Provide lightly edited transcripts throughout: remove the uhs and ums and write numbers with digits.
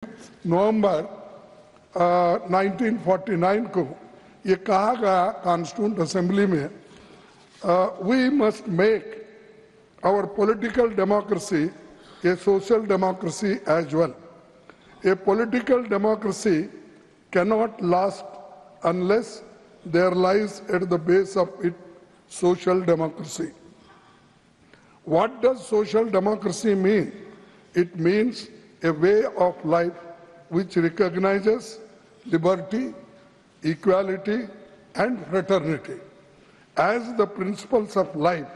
नवंबर 1949 को ये कहा गया कॉन्स्टिट्यूंट असेंबली में, we must make our political democracy a social democracy as well. A political democracy cannot last unless there lies at the base of it social democracy. What does social democracy mean? It means a way of life which recognizes liberty, equality, and fraternity as the principles of life.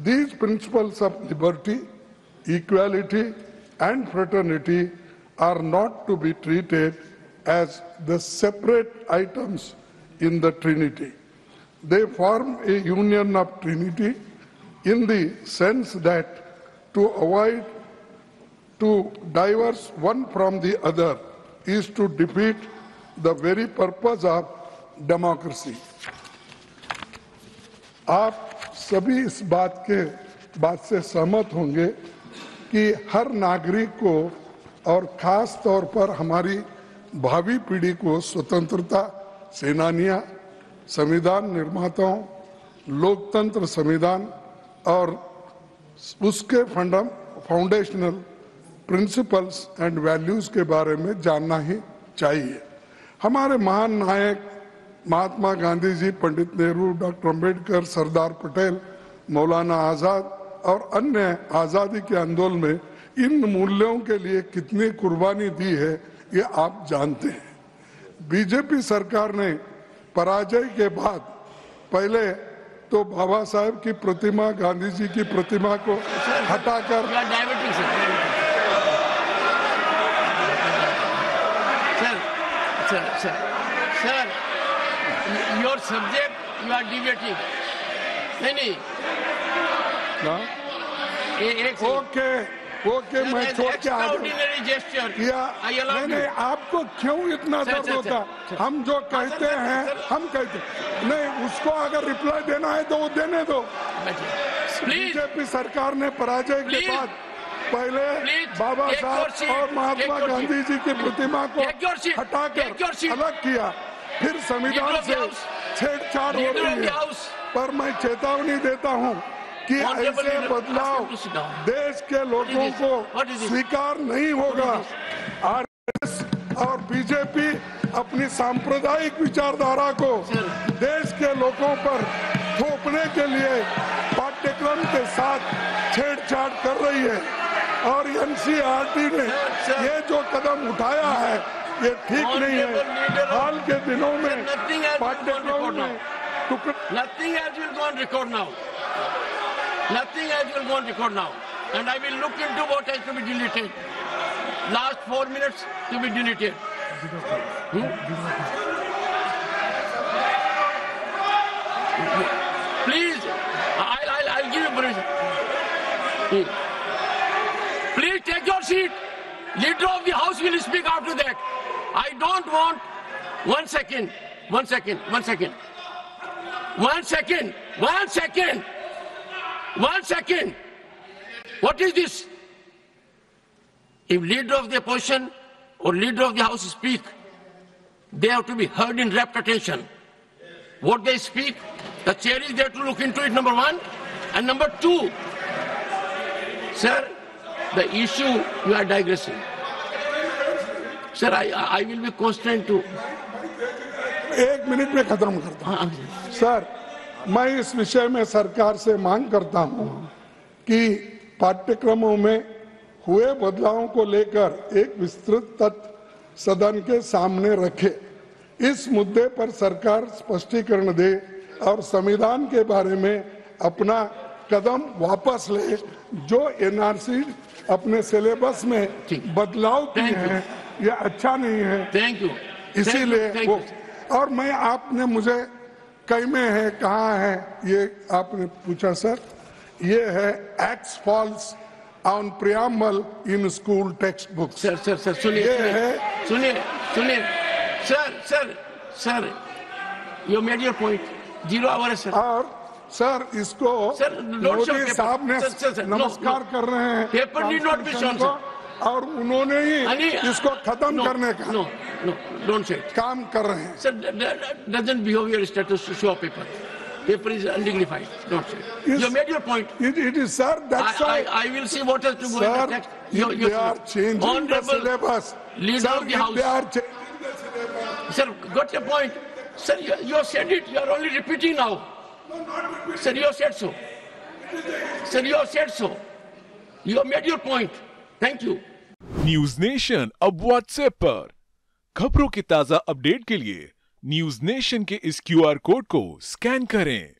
These principles of liberty, equality, and fraternity are not to be treated as the separate items in the Trinity. They form a union of Trinity in the sense that to avoid to diverse one from the other is to defeat the very purpose of democracy. आप सभी इस बात से सहमत होंगे कि हर नागरिक को और खास तौर पर हमारी भावी पीढ़ी को स्वतंत्रता सेनानियां, संविधान निर्माताओं, लोकतंत्र संविधान और उसके फाउंडेशनल प्रिंसिपल्स एंड वैल्यूज के बारे में जानना ही चाहिए। हमारे महान नायक महात्मा गांधी जी, पंडित नेहरू, डॉक्टर अंबेडकर, सरदार पटेल, मौलाना आजाद और अन्य आजादी के आंदोलन में इन मूल्यों के लिए कितनी कुर्बानी दी है ये आप जानते हैं। बीजेपी सरकार ने पराजय के बाद पहले तो बाबा साहेब की प्रतिमा, गांधी जी की प्रतिमा को हटाकर sir your subject you are debating नहीं ओके मैं छोड़ के आ गया। नहीं आपको क्यों इतना दर्द होता? हम जो कहते हैं हम कहते नहीं, उसको अगर रिप्लाई देना है तो वो देने दो। बीजेपी सरकार ने पराजय के बाद पहले बाबा साहब और महात्मा गांधी जी की प्रतिमा को हटाकर अलग किया, फिर संविधान से छेड़छाड़ हो रही है। पर मैं चेतावनी देता हूं कि ऐसे बदलाव देश के लोगों को स्वीकार नहीं होगा। आरएसएस और बीजेपी अपनी सांप्रदायिक विचारधारा को देश के लोगों पर थोपने के लिए पाठ्यक्रम के साथ छेड़छाड़ कर रही है और एनसीईआरटी ने ये जो कदम उठाया है ये ठीक नहीं है। हाल के दिनों में पाठ्यक्रम में nothing as will go on record now. Nothing as will go on record now. And I will look into what has to be deleted. Last 4 minutes to be deleted. Please, I'll give you permission. Please take your seat. Leader of the House will speak after that. I don't want 1 second. What is this? If leader of the opposition or leader of the House speak, they have to be heard in rapt attention. What they speak, the chair is there to look into it, number one. And number two, sir, the issue you are digressing. Sir, I will be constrained to. 1 minute में खत्म करता हूं। Sir, मैं इस विषय में सरकार से मांग करता हूं कि पाठ्यक्रमों में हुए बदलावों को लेकर एक विस्तृत तथ्य सदन के सामने रखे। इस मुद्दे पर सरकार स्पष्टीकरण दे और संविधान के बारे में अपना कदम वापस ले। जो एनआरसी अपने सिलेबस में बदलाव किए हैं ये अच्छा नहीं है। Thank you. इसीलिए वो और मैं आपने मुझे कई में है कहाँ है ये आपने पूछा सर, ये है acts falls on preamble in school textbook. Sir सुनिए you made your point 0 hour sir. और सर इसको मोदी साहब ने नमस्कार कर रहे हैं। Paper need not be shown और उन्होंने ही इसको खत्म करने का No, don't say it. काम कर रहे हैं। Sir, doesn't behavior status to show paper. Paper is undignified. Don't say it. You made your point. It is, sir, that's why. I will see what has to go in the Sir, text. if they are changing the Honorable syllabus, Leader sir, of the if House. they are changing the syllabus, Sir, got your point. Sir, you have said it. You are only repeating now. Sir, you have said so. Sir, you have said so. You have made your point. Thank you. News nation अब WhatsApp पर खबरों के ताजा update के लिए news nation के इस QR code को स्कैन करें।